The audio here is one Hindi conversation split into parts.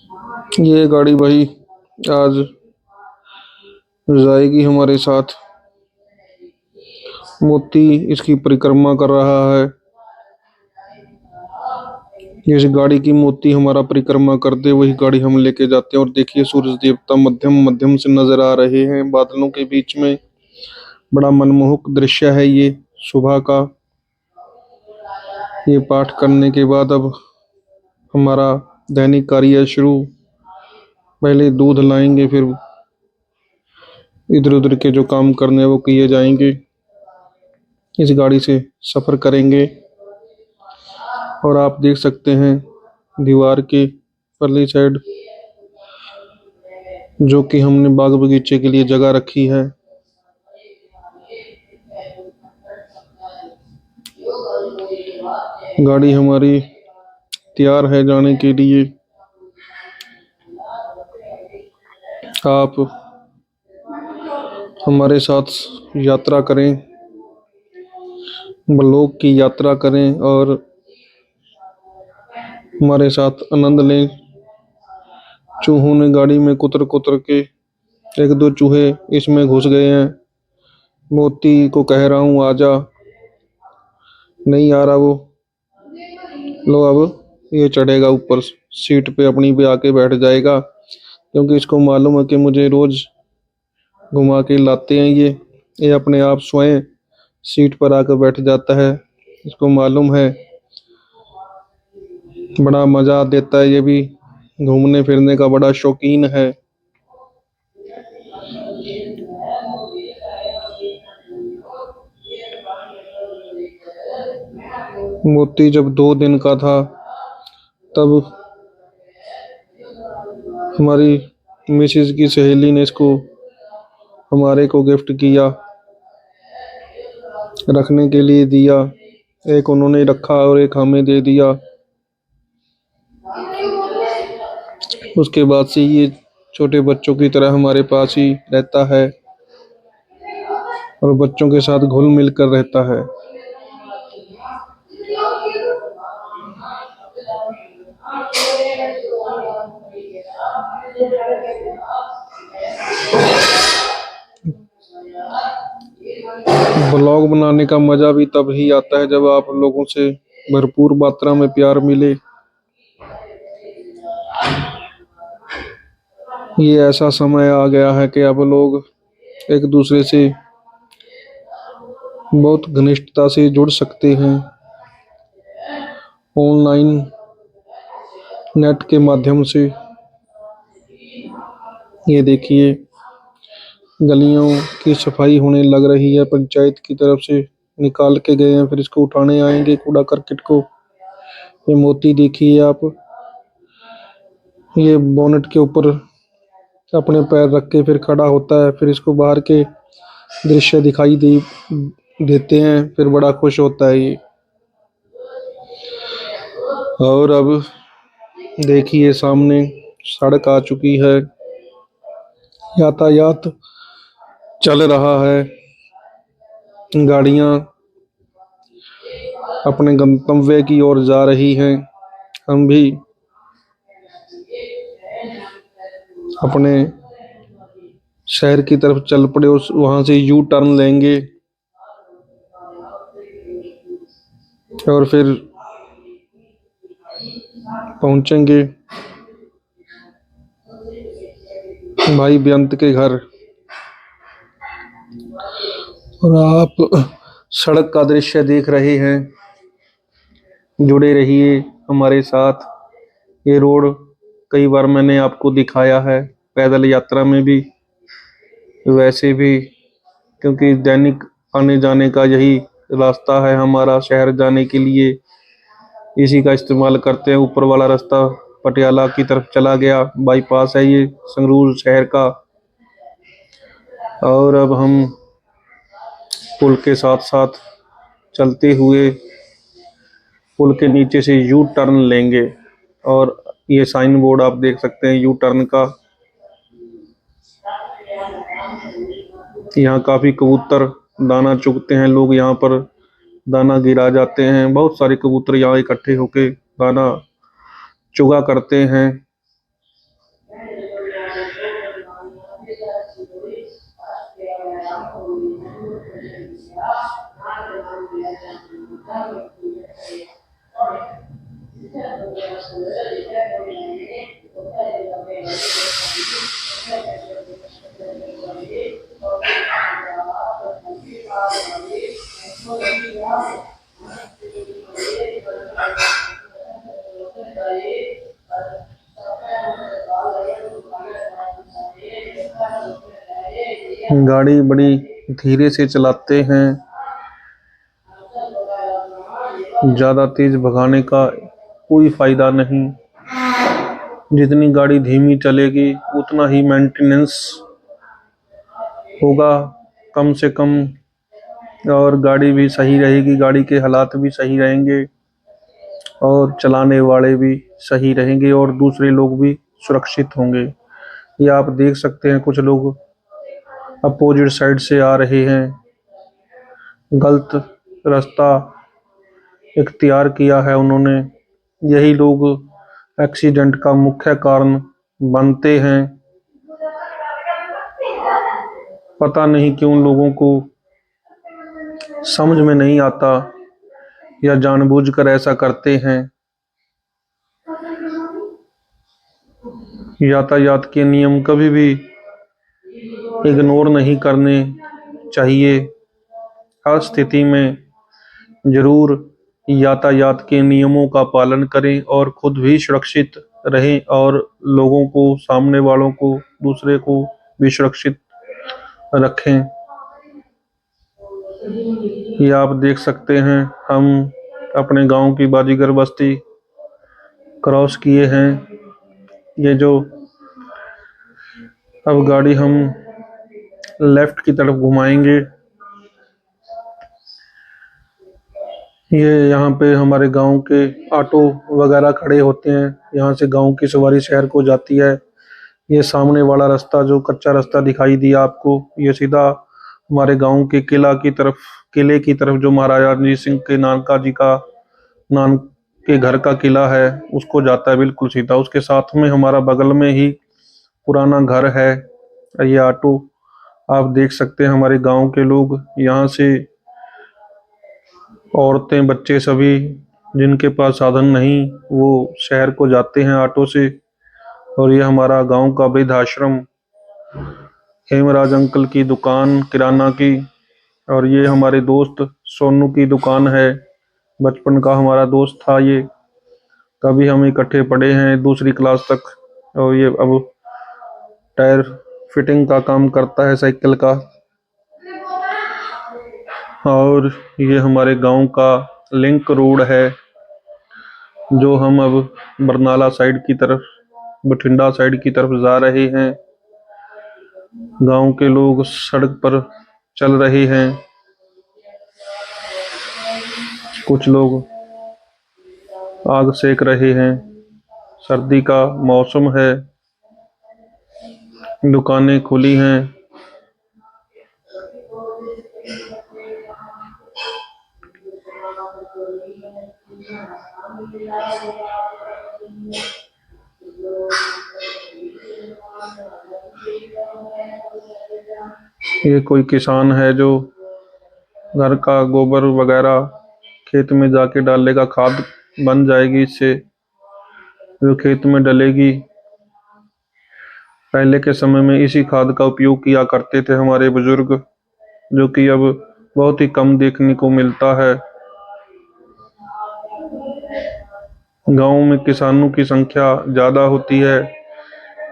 ये गाड़ी भाई आज जाएगी हमारे साथ। मोती इसकी परिक्रमा कर रहा है। इस गाड़ी की मोती हमारा परिक्रमा करते वही गाड़ी हम लेके जाते हैं। और देखिए सूरज देवता मध्यम मध्यम से नजर आ रहे हैं बादलों के बीच में। बड़ा मनमोहक दृश्य है ये सुबह का। ये पाठ करने के बाद अब हमारा दैनिक कार्य शुरू। पहले दूध लाएंगे, फिर इधर उधर के जो काम करने हैं वो किए जाएंगे। इस गाड़ी से सफर करेंगे। और आप देख सकते हैं दीवार के परली साइड जो कि हमने बाग बगीचे के लिए जगह रखी है। गाड़ी हमारी तैयार है जाने के लिए। आप हमारे साथ यात्रा करें, ब्लॉग की यात्रा करें और हमारे साथ आनंद लें। चूहों ने गाड़ी में कुतर कुतर के एक दो चूहे इसमें घुस गए हैं। मोती को कह रहा हूँ आजा, नहीं आ रहा वो। लो अब ये चढ़ेगा ऊपर सीट पे, अपनी पे आके बैठ जाएगा, क्योंकि इसको मालूम है कि मुझे रोज घुमा के लाते हैं ये अपने आप स्वयं सीट पर आकर बैठ जाता है। इसको मालूम है, बड़ा मजा देता है ये भी। घूमने फिरने का बड़ा शौकीन है। मोती जब 2 दिन का था तब हमारी मिसेज की सहेली ने इसको हमारे को गिफ्ट किया, रखने के लिए दिया। एक उन्होंने रखा और एक हमें दे दिया। उसके बाद से ये छोटे बच्चों की तरह हमारे पास ही रहता है और बच्चों के साथ घुल मिल कर रहता है। ब्लॉग बनाने का मजा भी तब ही आता है जब आप लोगों से भरपूर मात्रा में प्यार मिले। ये ऐसा समय आ गया है कि अब लोग एक दूसरे से बहुत घनिष्ठता से जुड़ सकते हैं ऑनलाइन नेट के माध्यम से। ये देखिए गलियों की सफाई होने लग रही है, पंचायत की तरफ से निकाल के गए हैं, फिर इसको उठाने आएंगे कूड़ा करकट को। ये मोती देखिए आप, ये बोनेट के ऊपर अपने पैर रख के फिर खड़ा होता है, फिर इसको बाहर के दृश्य दिखाई देते हैं, फिर बड़ा खुश होता है ये। और अब देखिए सामने सड़क आ चुकी है, यातायात चल रहा है। गाड़ियां अपने गंतव्य की ओर जा रही हैं। हम भी अपने शहर की तरफ चल पड़े, उस वहां से यू टर्न लेंगे और फिर पहुंचेंगे भाई बेअंत के घर। और आप सड़क का दृश्य देख रहे हैं, जुड़े रहिए हमारे साथ। ये रोड कई बार मैंने आपको दिखाया है, पैदल यात्रा में भी, वैसे भी, क्योंकि दैनिक आने जाने का यही रास्ता है हमारा शहर जाने के लिए। इसी का इस्तेमाल करते हैं। ऊपर वाला रास्ता पटियाला की तरफ चला गया, बाईपास है ये संगरूर शहर का। और अब हम पुल के साथ साथ चलते हुए पुल के नीचे से यू टर्न लेंगे। और ये साइन बोर्ड आप देख सकते हैं यू टर्न का। यहाँ काफी कबूतर दाना चुगते हैं, लोग यहाँ पर दाना गिरा जाते हैं। बहुत सारे कबूतर यहाँ इकट्ठे होके दाना चुगा करते हैं। गाड़ी बड़ी धीरे से चलाते हैं। ज़्यादा तेज भगाने का कोई फायदा नहीं। जितनी गाड़ी धीमी चलेगी उतना ही मेंटेनेंस होगा कम से कम, और गाड़ी भी सही रहेगी, गाड़ी के हालात भी सही रहेंगे और चलाने वाले भी सही रहेंगे और दूसरे लोग भी सुरक्षित होंगे। ये आप देख सकते हैं कुछ लोग अपोजिट साइड से आ रहे हैं, गलत रास्ता इख्तियार किया है उन्होंने। यही लोग एक्सीडेंट का मुख्य कारण बनते हैं। पता नहीं क्यों लोगों को समझ में नहीं आता या जानबूझकर ऐसा करते हैं। यातायात के नियम कभी भी इग्नोर नहीं करने चाहिए। हर स्थिति में जरूर यातायात के नियमों का पालन करें और खुद भी सुरक्षित रहें और लोगों को, सामने वालों को, दूसरे को भी सुरक्षित रखें। ये आप देख सकते हैं हम अपने गांव की बाजीगर बस्ती क्रॉस किए हैं। ये जो अब गाड़ी हम लेफ्ट की तरफ घुमाएंगे, ये यहाँ पे हमारे गांव के ऑटो वगैरह खड़े होते हैं। यहाँ से गांव की सवारी शहर को जाती है। ये सामने वाला रास्ता जो कच्चा रास्ता दिखाई दिया आपको, ये सीधा हमारे गांव के किले की तरफ जो महाराजा रणजीत सिंह के नानका जी का नान के घर का किला है उसको जाता है, बिल्कुल सीधा। उसके साथ में हमारा बगल में ही पुराना घर है। ये ऑटो आप देख सकते हैं, हमारे गांव के लोग यहाँ से, औरतें, बच्चे, सभी जिनके पास साधन नहीं वो शहर को जाते हैं ऑटो से। और ये हमारा गांव का वृद्ध आश्रम, हेमराज अंकल की दुकान किराना की, और ये हमारे दोस्त सोनू की दुकान है। बचपन का हमारा दोस्त था ये, कभी हम इकट्ठे पढ़े हैं दूसरी क्लास तक। और ये अब टायर फिटिंग का काम करता है साइकिल का। और ये हमारे गांव का लिंक रोड है जो हम अब बरनाला साइड की तरफ, बठिंडा साइड की तरफ जा रहे हैं। गांव के लोग सड़क पर चल रहे हैं, कुछ लोग आग सेक रहे हैं। सर्दी का मौसम है, दुकानें खुली हैं। ये कोई किसान है जो घर का गोबर वगैरह खेत में जाके डालेगा, खाद बन जाएगी इससे, जो खेत में डलेगी। पहले के समय में इसी खाद का उपयोग किया करते थे हमारे बुजुर्ग, जो कि अब बहुत ही कम देखने को मिलता है। गांव में किसानों की संख्या ज्यादा होती है,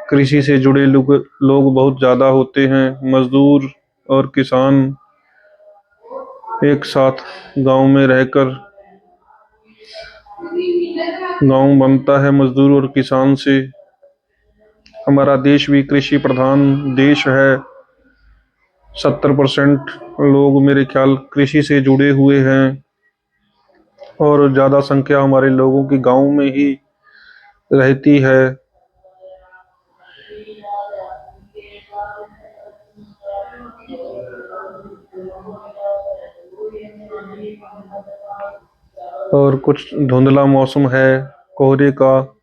कृषि से जुड़े लोग बहुत ज्यादा होते हैं। मजदूर और किसान एक साथ गांव में रहकर गांव बनता है, मजदूर और किसान से। हमारा देश भी कृषि प्रधान देश है। 70% लोग मेरे ख्याल कृषि से जुड़े हुए हैं और ज्यादा संख्या हमारे लोगों की गांव में ही रहती है। और कुछ धुंधला मौसम है कोहरे का,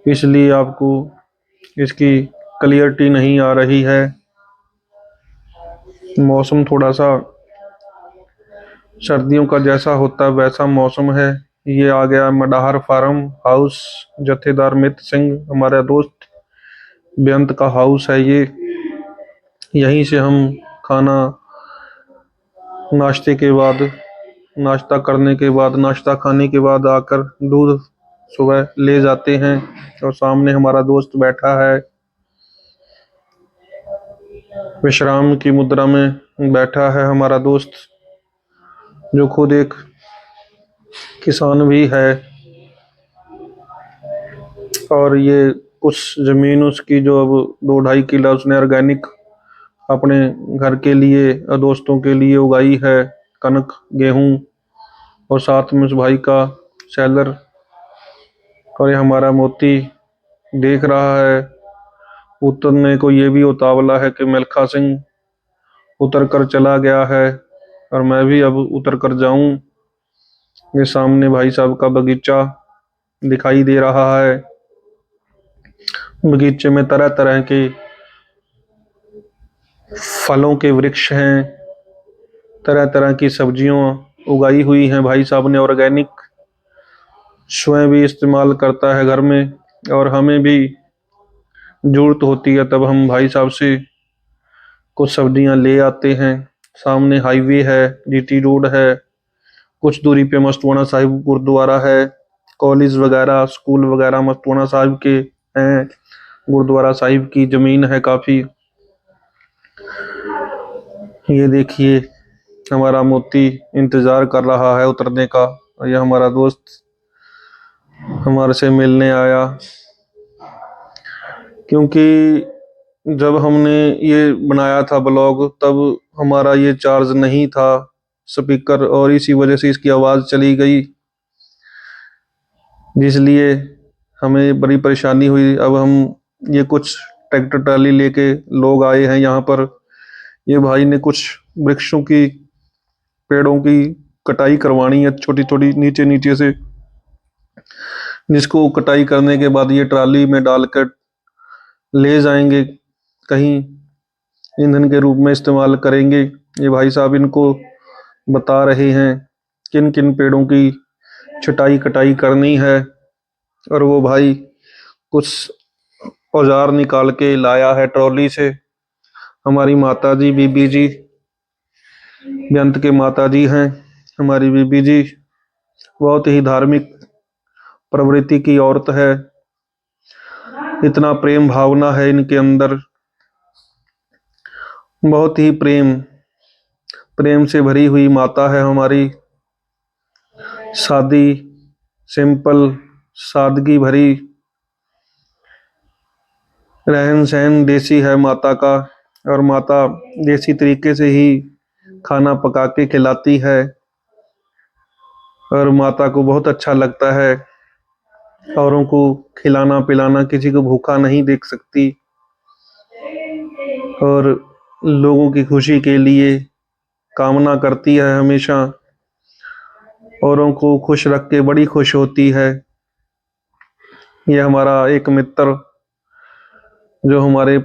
इसलिए आपको इसकी क्लियरिटी नहीं आ रही है। मौसम थोड़ा सा सर्दियों का जैसा होता है वैसा मौसम है। ये आ गया मडाहर फार्म हाउस, जत्थेदार मित सिंह हमारा दोस्त बेअंत का हाउस है ये। यहीं से हम खाना नाश्ते के बाद, नाश्ता करने के बाद, नाश्ता खाने के बाद आकर दूध सुबह ले जाते हैं। और सामने हमारा दोस्त बैठा है, विश्राम की मुद्रा में बैठा है हमारा दोस्त, जो खुद एक किसान भी है। और ये कुछ जमीन उसकी जो अब 2-2.5 किला उसने ऑर्गेनिक अपने घर के लिए और दोस्तों के लिए उगाई है, कनक गेहूं। और साथ में उस भाई का सेलर। और ये हमारा मोती देख रहा है। उतरने को ये भी उतावला है कि मिल्खा सिंह उतर कर चला गया है और मैं भी अब उतर कर जाऊं। ये सामने भाई साहब का बगीचा दिखाई दे रहा है। बगीचे में तरह तरह के फलों के वृक्ष हैं, तरह तरह की सब्जियां उगाई हुई हैं भाई साहब ने ऑर्गेनिक। स्वयं भी इस्तेमाल करता है घर में, और हमें भी जरूरत होती है तब हम भाई साहब से कुछ सब्जियां ले आते हैं। सामने हाईवे है, जीटी रोड है, कुछ दूरी पे मस्तवाना साहिब गुरुद्वारा है, कॉलेज वगैरह स्कूल वगैरह मस्तवाना साहिब के हैं। गुरुद्वारा साहिब की जमीन है काफी। ये देखिए हमारा मोती इंतजार कर रहा है उतरने का। और यह हमारा दोस्त हमारे से मिलने आया, क्योंकि जब हमने ये बनाया था ब्लॉग तब हमारा ये चार्ज नहीं था स्पीकर, और इसी वजह से इसकी आवाज़ चली गई, जिसलिए हमें बड़ी परेशानी हुई। अब हम ये कुछ ट्रैक्टर ट्राली लेके लोग आए हैं यहाँ पर। ये भाई ने कुछ वृक्षों की, पेड़ों की कटाई करवानी है छोटी छोटी नीचे नीचे से, जिसको कटाई करने के बाद ये ट्राली में डालकर ले जाएंगे, कहीं ईंधन के रूप में इस्तेमाल करेंगे। ये भाई साहब इनको बता रहे हैं किन किन पेड़ों की छटाई कटाई करनी है। और वो भाई कुछ औजार निकाल के लाया है ट्रॉली से। हमारी माता जी, बीबी जी, बेअंत के माता जी हैं हमारी बीबी जी, बहुत ही धार्मिक प्रवृत्ति की औरत है। इतना प्रेम भावना है इनके अंदर, बहुत ही प्रेम से भरी हुई माता है हमारी। सादी, सिंपल, सादगी भरी रहन सहन देसी है माता का। और माता देसी तरीके से ही खाना पका के खिलाती है, और माता को बहुत अच्छा लगता है औरों को खिलाना पिलाना, किसी को भूखा नहीं देख सकती। और लोगों की खुशी के लिए कामना करती है हमेशा, औरों को खुश रख के बड़ी खुश होती है। यह हमारा एक मित्र जो हमारे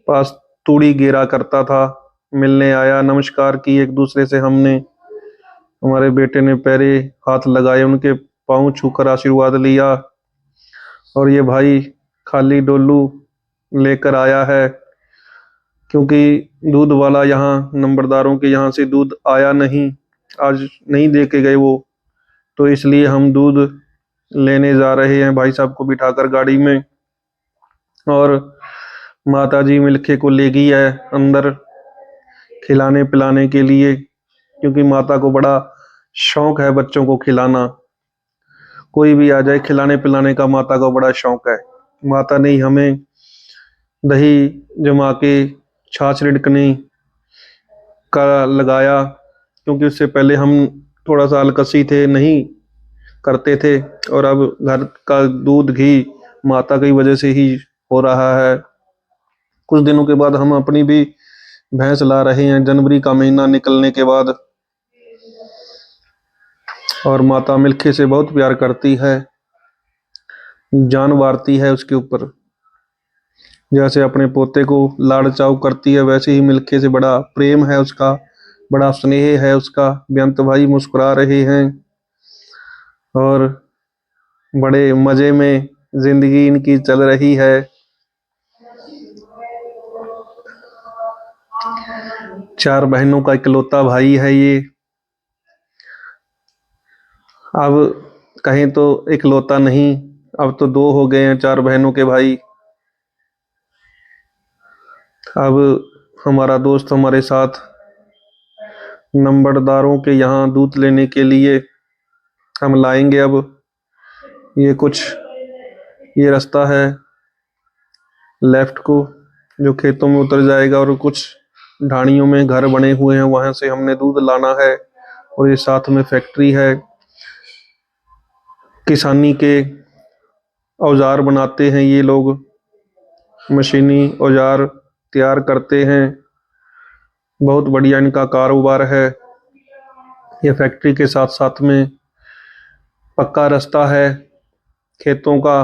पास तूड़ी गिरा करता था, मिलने आया, नमस्कार की एक दूसरे से हमने। हमारे बेटे ने पैरे हाथ लगाए, उनके पांव छूकर आशीर्वाद लिया। और ये भाई खाली डोलू लेकर आया है, क्योंकि दूध वाला यहाँ नंबरदारों के यहाँ से दूध आया नहीं, आज नहीं दे के गए वो, तो इसलिए हम दूध लेने जा रहे हैं भाई साहब को बिठाकर गाड़ी में। और माता जी मिल्खे को ले गई है अंदर खिलाने पिलाने के लिए, क्योंकि माता को बड़ा शौक है बच्चों को खिलाना। कोई भी आ जाए खिलाने पिलाने का माता को बड़ा शौक है। माता ने हमें दही जमा के छाछ रिड़कने का लगाया, क्योंकि उससे पहले हम थोड़ा सा अलकसी थे, नहीं करते थे। और अब घर का दूध घी माता की वजह से ही हो रहा है। कुछ दिनों के बाद हम अपनी भी भैंस ला रहे हैं, जनवरी का महीना निकलने के बाद। और माता मिल्खे से बहुत प्यार करती है, जान वारती है उसके ऊपर। जैसे अपने पोते को लाड़ चाव करती है, वैसे ही मिल्खे से बड़ा प्रेम है उसका, बड़ा स्नेह है उसका। बेअंत भाई मुस्कुरा रहे हैं। और बड़े मजे में जिंदगी इनकी चल रही है। 4 बहनों का इकलौता भाई है ये। अब कहें तो इकलौता नहीं, अब तो 2 हो गए हैं 4 बहनों के भाई। अब हमारा दोस्त हमारे साथ नंबरदारों के यहाँ दूध लेने के लिए हम लाएंगे। अब ये कुछ ये रास्ता है लेफ्ट को जो खेतों में उतर जाएगा, और कुछ ढाणियों में घर बने हुए हैं, वहां से हमने दूध लाना है। और ये साथ में फैक्ट्री है, किसानी के औजार बनाते हैं ये लोग, मशीनी औजार तैयार करते हैं। बहुत बढ़िया इनका कारोबार है। ये फैक्ट्री के साथ साथ में पक्का रास्ता है खेतों का।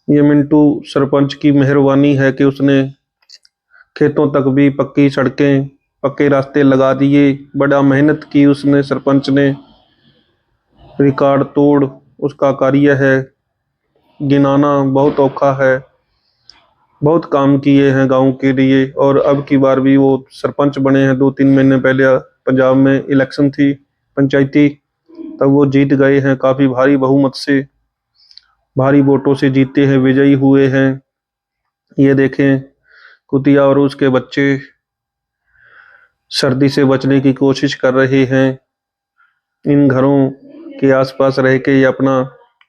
ये मिंटू सरपंच की मेहरबानी है कि उसने खेतों तक भी पक्की सड़कें, पक्के रास्ते लगा दिए। बड़ा मेहनत की उसने, सरपंच ने, रिकॉर्ड तोड़ उसका कार्य है, गिनाना बहुत औखा है। बहुत काम किए हैं गांव के लिए, और अब की बार भी वो सरपंच बने हैं। 2-3 महीने पहले पंजाब में इलेक्शन थी पंचायती, तब वो जीत गए हैं काफी भारी बहुमत से, भारी वोटों से जीते हैं, विजयी हुए हैं। ये देखें कुतिया और उसके बच्चे सर्दी से बचने की कोशिश कर रहे हैं। इन घरों के आसपास रह के ये अपना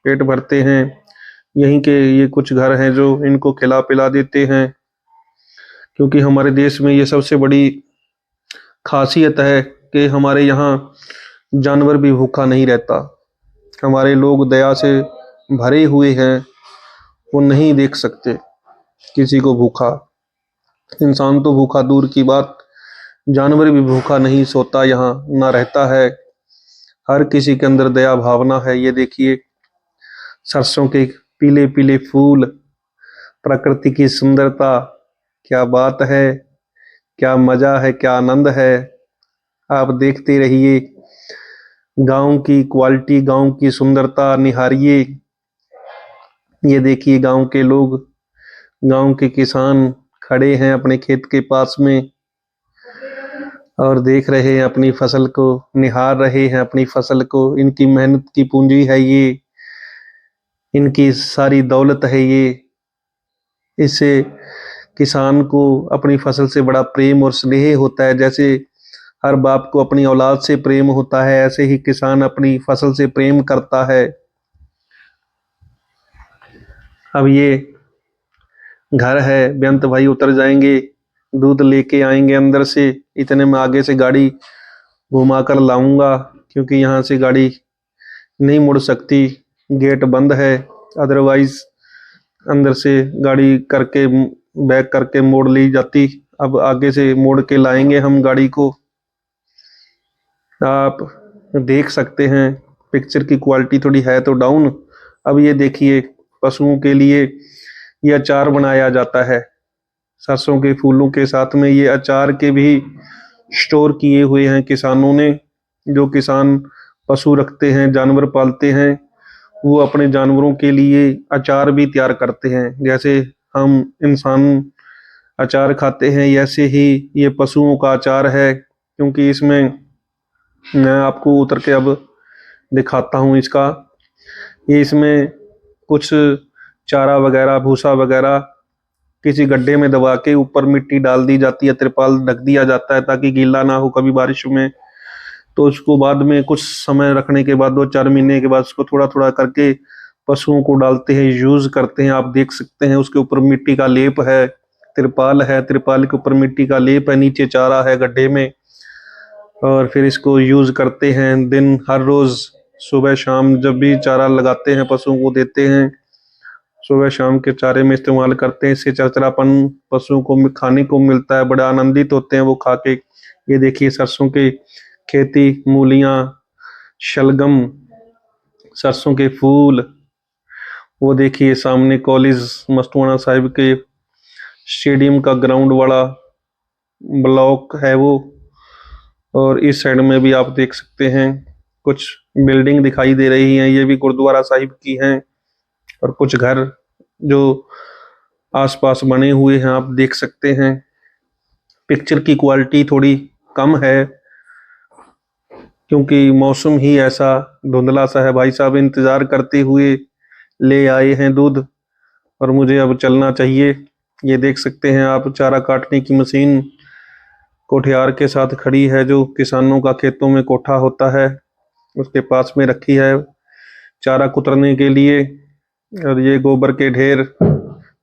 पेट भरते हैं। यहीं के ये कुछ घर हैं जो इनको खिला पिला देते हैं, क्योंकि हमारे देश में ये सबसे बड़ी खासियत है कि हमारे यहाँ जानवर भी भूखा नहीं रहता। हमारे लोग दया से भरे हुए हैं, वो नहीं देख सकते किसी को भूखा। इंसान तो भूखा दूर की बात, जानवर भी भूखा नहीं सोता, यहाँ ना रहता है। हर किसी के अंदर दया भावना है। ये देखिए सरसों के पीले पीले फूल, प्रकृति की सुंदरता, क्या बात है, क्या मजा है, क्या आनंद है। आप देखते रहिए, गांव की क्वालिटी, गांव की सुंदरता निहारिए। ये देखिए गांव के लोग, गांव के किसान खड़े हैं अपने खेत के पास में और देख रहे हैं अपनी फसल को, निहार रहे हैं अपनी फसल को। इनकी मेहनत की पूंजी है ये, इनकी सारी दौलत है ये। इससे किसान को अपनी फसल से बड़ा प्रेम और स्नेह होता है। जैसे हर बाप को अपनी औलाद से प्रेम होता है, ऐसे ही किसान अपनी फसल से प्रेम करता है। अब ये घर है, बेअंत भाई उतर जाएंगे, दूध लेके आएंगे अंदर से। इतने में आगे से गाड़ी घुमा कर लाऊंगा, क्योंकि यहाँ से गाड़ी नहीं मुड़ सकती, गेट बंद है। अदरवाइज अंदर से गाड़ी करके बैक करके मोड़ ली जाती। अब आगे से मोड़ के लाएंगे हम गाड़ी को। आप देख सकते हैं पिक्चर की क्वालिटी थोड़ी है तो डाउन। अब ये देखिए पशुओं के लिए ये अचार बनाया जाता है। सरसों के फूलों के साथ में ये अचार के भी स्टोर किए हुए हैं किसानों ने। जो किसान पशु रखते हैं, जानवर पालते हैं, वो अपने जानवरों के लिए अचार भी तैयार करते हैं। जैसे हम इंसान अचार खाते हैं, ऐसे ही ये पशुओं का अचार है। क्योंकि इसमें मैं आपको उतर के अब दिखाता हूँ इसका। ये इसमें कुछ चारा वगैरह, भूसा वगैरह किसी गड्ढे में दबा के ऊपर मिट्टी डाल दी जाती है, तिरपाल ढक दिया जाता है ताकि गीला ना हो कभी बारिश में। तो उसको बाद में कुछ समय रखने के बाद 2-4 महीने के बाद उसको थोड़ा थोड़ा करके पशुओं को डालते हैं, यूज करते हैं। आप देख सकते हैं उसके ऊपर मिट्टी का लेप है, तिरपाल है, तिरपाल के ऊपर मिट्टी का लेप है, नीचे चारा है गड्ढे में। और फिर इसको यूज करते हैं दिन हर रोज, सुबह शाम जब भी चारा लगाते हैं पशुओं को देते हैं, सुबह शाम के चारे में इस्तेमाल करते हैं। इससे चरचरापन पशुओं को खाने को मिलता है, बड़ा आनंदित होते हैं वो खा के। ये देखिए सरसों की खेती, मूलियां, शलगम, सरसों के फूल। वो देखिए सामने कॉलेज मस्तुआना साहिब के स्टेडियम का ग्राउंड वाला ब्लॉक है वो। और इस साइड में भी आप देख सकते हैं कुछ बिल्डिंग दिखाई दे रही हैं, ये भी गुरुद्वारा साहिब की हैं। और कुछ घर जो आसपास बने हुए हैं आप देख सकते हैं। पिक्चर की क्वालिटी थोड़ी कम है क्योंकि मौसम ही ऐसा धुंधला सा है। भाई साहब इंतजार करते हुए ले आए हैं दूध और मुझे अब चलना चाहिए। ये देख सकते हैं आप, चारा काटने की मशीन कोठियार के साथ खड़ी है, जो किसानों का खेतों में कोठा होता है उसके पास में रखी है चारा कुतरने के लिए। और ये गोबर के ढेर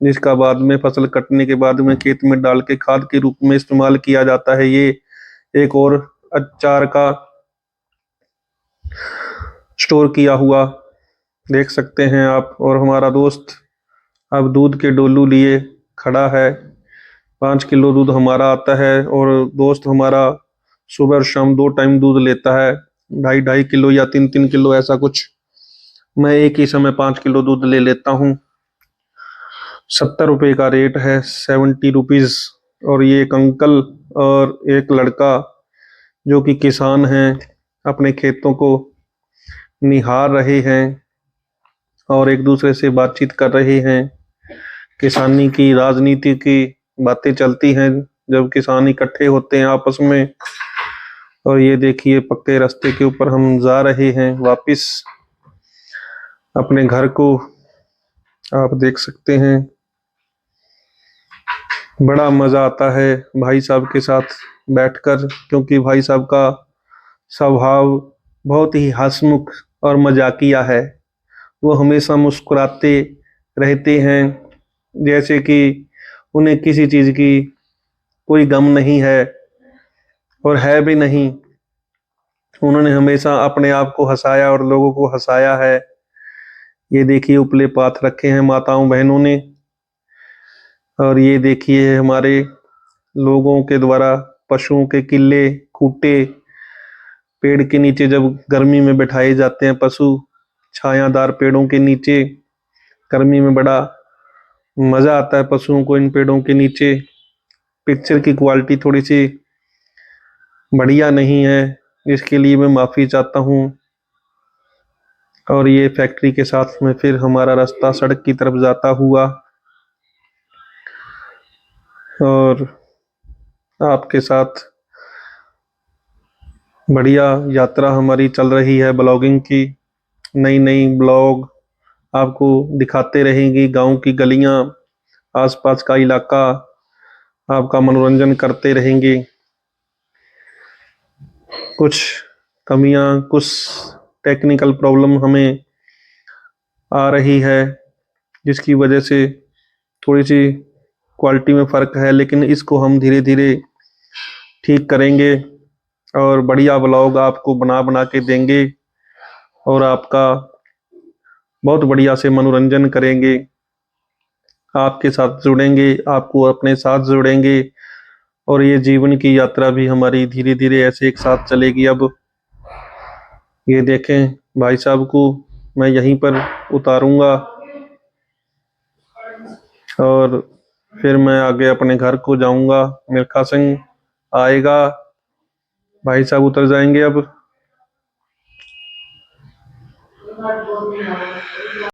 जिसका बाद में फसल कटने के बाद में खेत में डाल के खाद के रूप में इस्तेमाल किया जाता है। ये एक और अचार का स्टोर किया हुआ देख सकते हैं आप। और हमारा दोस्त अब दूध के डोलू लिए खड़ा है। 5 किलो दूध हमारा आता है और दोस्त हमारा सुबह और शाम 2 टाइम दूध लेता है, 2.5-2.5 किलो या 3-3 किलो ऐसा कुछ। मैं एक ही समय 5 किलो दूध ले लेता हूँ। 70 रुपए का रेट है, 70 रुपीज। और ये एक अंकल और एक लड़का जो कि किसान हैं अपने खेतों को निहार रहे हैं और एक दूसरे से बातचीत कर रहे हैं। किसानी की राजनीति की बातें चलती हैं जब किसान इकट्ठे होते हैं आपस में। और ये देखिए पक्के रास्ते के ऊपर हम जा रहे हैं वापिस अपने घर को। आप देख सकते हैं बड़ा मजा आता है भाई साहब के साथ बैठकर, क्योंकि भाई साहब का स्वभाव बहुत ही हंसमुख और मजाकिया है। वो हमेशा मुस्कुराते रहते हैं, जैसे कि उन्हें किसी चीज की कोई गम नहीं है और है भी नहीं। उन्होंने हमेशा अपने आप को हंसाया और लोगों को हंसाया है। ये देखिए उपले पाथ रखे हैं माताओं बहनों ने। और ये देखिए हमारे लोगों के द्वारा पशुओं के किले खूंटे पेड़ के नीचे जब गर्मी में बिठाए जाते हैं पशु, छायादार पेड़ों के नीचे। गर्मी में बड़ा मजा आता है पशुओं को इन पेड़ों के नीचे। पिक्चर की क्वालिटी थोड़ी सी बढ़िया नहीं है, इसके लिए मैं माफी चाहता हूँ। और ये फैक्ट्री के साथ में फिर हमारा रास्ता सड़क की तरफ जाता हुआ और आपके साथ बढ़िया यात्रा हमारी चल रही है ब्लॉगिंग की। नई नई ब्लॉग आपको दिखाते रहेंगी, गांव की गलियां, आसपास का इलाका आपका मनोरंजन करते रहेंगे। कुछ कमियां, कुछ टेक्निकल प्रॉब्लम हमें आ रही है जिसकी वजह से थोड़ी सी क्वालिटी में फ़र्क है, लेकिन इसको हम धीरे धीरे ठीक करेंगे और बढ़िया ब्लॉग आपको बना बना के देंगे और आपका बहुत बढ़िया से मनोरंजन करेंगे। आपके साथ जुड़ेंगे, आपको अपने साथ जोड़ेंगे और ये जीवन की यात्रा भी हमारी धीरे धीरे ऐसे एक साथ चलेगी। अब ये देखें भाई साहब को मैं यहीं पर उतारूंगा और फिर मैं आगे अपने घर को जाऊंगा। मिल्खा सिंह आएगा, भाई साहब उतर जाएंगे अब।